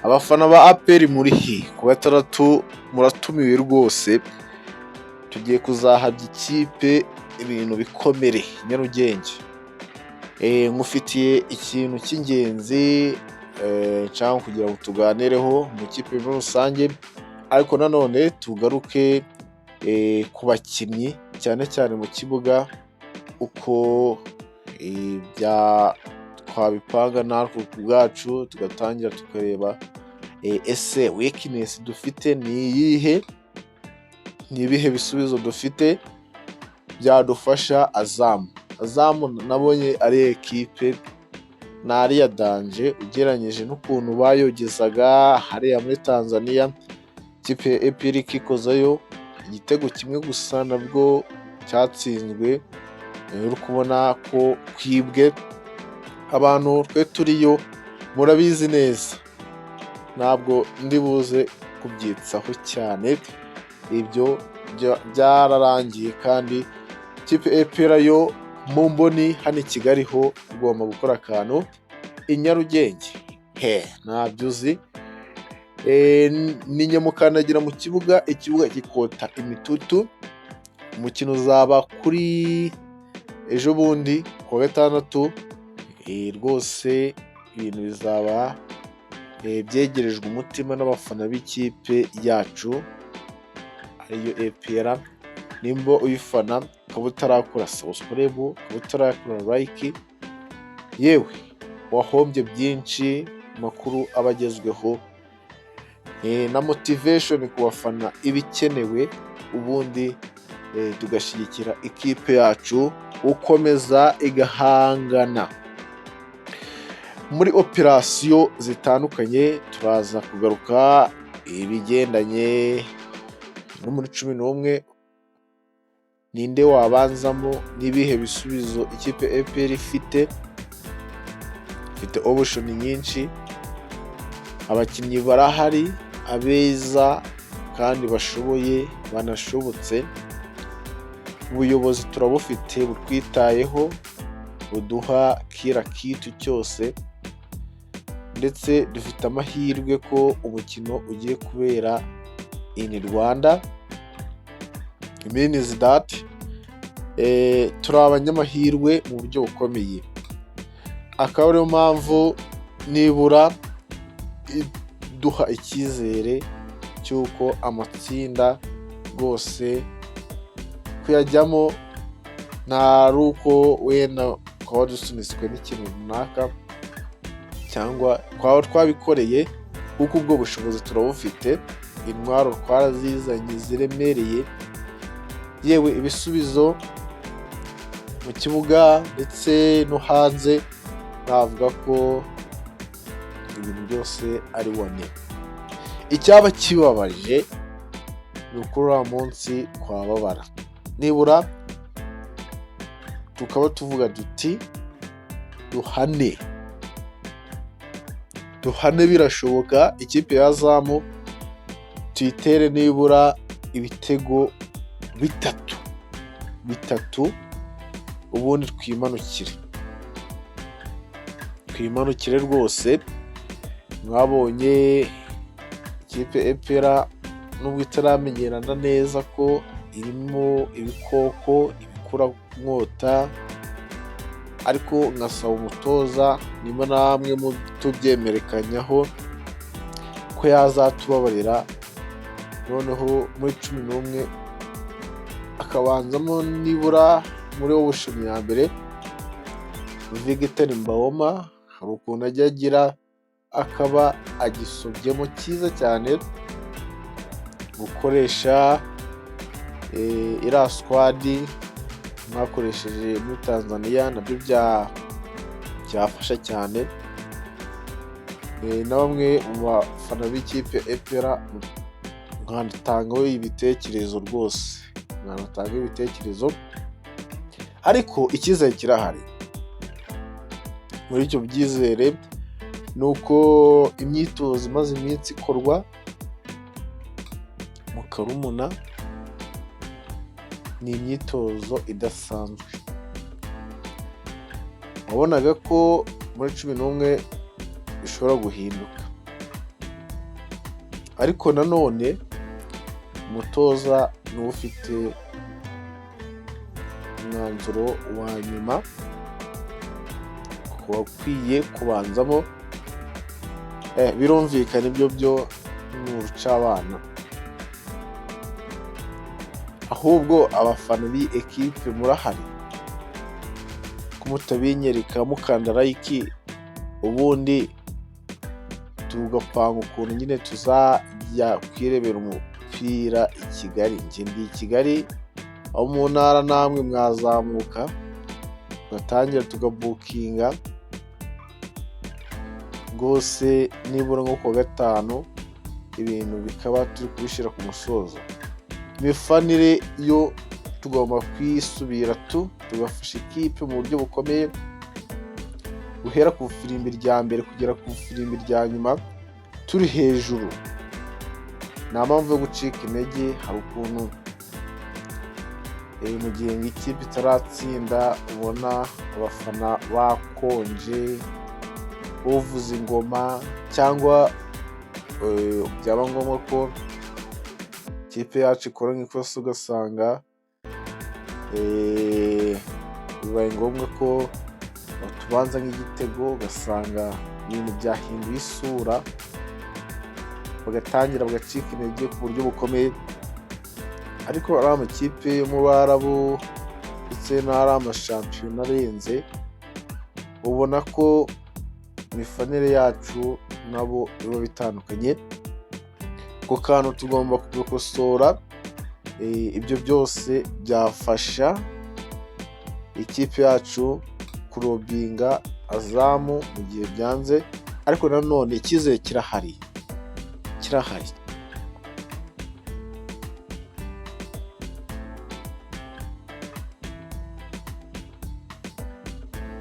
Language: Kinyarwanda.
Abafana ba APR muri ku gatandatu muratumiwe rwose, tugiye kuzahabya ikipe ibintu bikomere Nyarugenge. Nkufitiye ikintu cy'ingenzi cyangwa kugira ngo tuganireho mu kipe muri rusange, ariko nanone tugaruke ku bakinnyi cyane cyane mu kibuga, uko twabipanga natwe ku bwacu, tugatangira tukareba ese weakness dufite ni iyihe, ni ibihe bisubizo dufite byadufasha Azamu nabonye ari ekipe ntari ya danje ugereranyije n'ukuntu bayogezaga hariya muri Tanzania. Ikipe ya APR ikikozayo igitego kimwe gusa nabwo cyatsinzwe, uri kubona ko kwibwe. Abantu twe turiyo murabizi neza, ntabwo ndibuze kubyitsaho cyane, ibyo byararangiye. kandi ikipe APR yo mu mboni hano i Kigali ho igomba gukora akantu i Nyarugenge ntabyo uzi. Ni nyamukandagira mu kibuga, ikibuga gikota imitutu. Umukino uzaba kuri ejo bundi kuwa gatandatu, rwose ibintu bizaba byegerejwe umutima n'abafana b'ikipe yacu ariyo APR. Nimba uyifana ukaba utarakora subscribe, ukaba utarakora like, yewe wahombye byinshi. Makuru abagezweho na motivation ku bafana ibikenewe, ubundi tugashyigikira ikipe yacu ukomeza igahangana muri operasiyo zitandukanye. Turaza kugaruka ibigendanye no muri 11, ninde wabanzamo, n'ibihe bisubizo ikipe APR ifite option nyinshi. Abakinnyi barahari abeza kandi bashoboye banashobotse. Ubuyobozi turabufite butwitayeho, buduha kira kitu cyose, ndetse dufite amahirwe ko umukino ugiye kubera in Rwanda. Means that turi abanyamahirwe mu buryo bukomeye. Akaba ariyo mpamvu nibura duha icyizere cy'uko amatsinda rwose kuyajyamo nta ruko wenda twaba dusunitswe n'ikintu runaka, cyangwa twaba twabikoreye, kuko ubwo bushobozi turabufite. Intwaro twarazizanye ziremereye, yewe ibisubizo mu kibuga ndetse no hanze, navuga ko ibintu byose ari wane. Icyaba kibabaje ni uko uriya munsi twababara, nibura tukaba tuvuga duti duhane. Birashoboka ikipe ya Azamu tuyitere nibura ibitego bitatu, ubundi twimanukire rwose. Mwabonye ikipe APR nubwo itaramenyerana neza ko irimo ibikoko ibikura mwota, ariko nkasaba umutoza nimba namwe tubyemerekanyaho ko yazatubabarira, noneho muri 11 akabanzamo nibura muri option ya mbere Victor Mbawoma. Hari ukuntu ajya agira akaba agisobyemo cyiza cyane, gukoresha iriya squad mwakoresheje muri Tanzania nabyo byafasha cyane. Na bamwe mu bafana b'ikipe APR mwantangaho ibitekerezo rwose, ariko icyizere kirahari. Muri icyo byizere ni uko imyitozo imaze iminsi ikorwa mu Karumuna ni imyitozo idasanzwe. wabonaga ko muri 11 bishobora guhinduka. ariko nanone umutoza niwe ufite umwanzuro wa nyuma wakwiye kubanzamo. Birumvikana ibyo byo ni urucabana, ahubwo abafana b'iyi ekipe murahari ko mutabinyereka mukanda like, ubundi tugapanga ukuntu nyine tuzajya kwirebera umupira i Kigali. Njye ndi i Kigali, aho mu ntara namwe mwazamuka tugatangira tugabukinga rwose, nibura nko kuwa gatanu ibintu bikaba turi kubishyira ku musozo. Imifanire yo tugomba kwisubira tugafasha ikipe mu buryo bukomeye, guhera ku firimbi rya mbere kugera ku firimbi rya nyuma turi hejuru. Nta mpamvu yo gucika intege. Hari ukuntu mu gihe ikipe itaratsinda ubona abafana bakonje, uvuza ingoma, cyangwa byaba ngombwa ko ikipe yacu ikora nk'ikosa ugasanga bibaye ngombwa ko tubanza nk'igitego, ugasanga ibintu byahinduye isura, bagatangira bagacika intege ku buryo bukomeye. Ariko ari amakipe yo mu Barabu ndetse n'ari amashampiyona arenze, ubona ko imifanire yacu nabo biba bitandukanye. Ako kantu tugomba kugakosora. Ibyo byose byafasha ikipe yacu kurobinga azamu mu gihe byanze, ariko nanone icyizere kirahari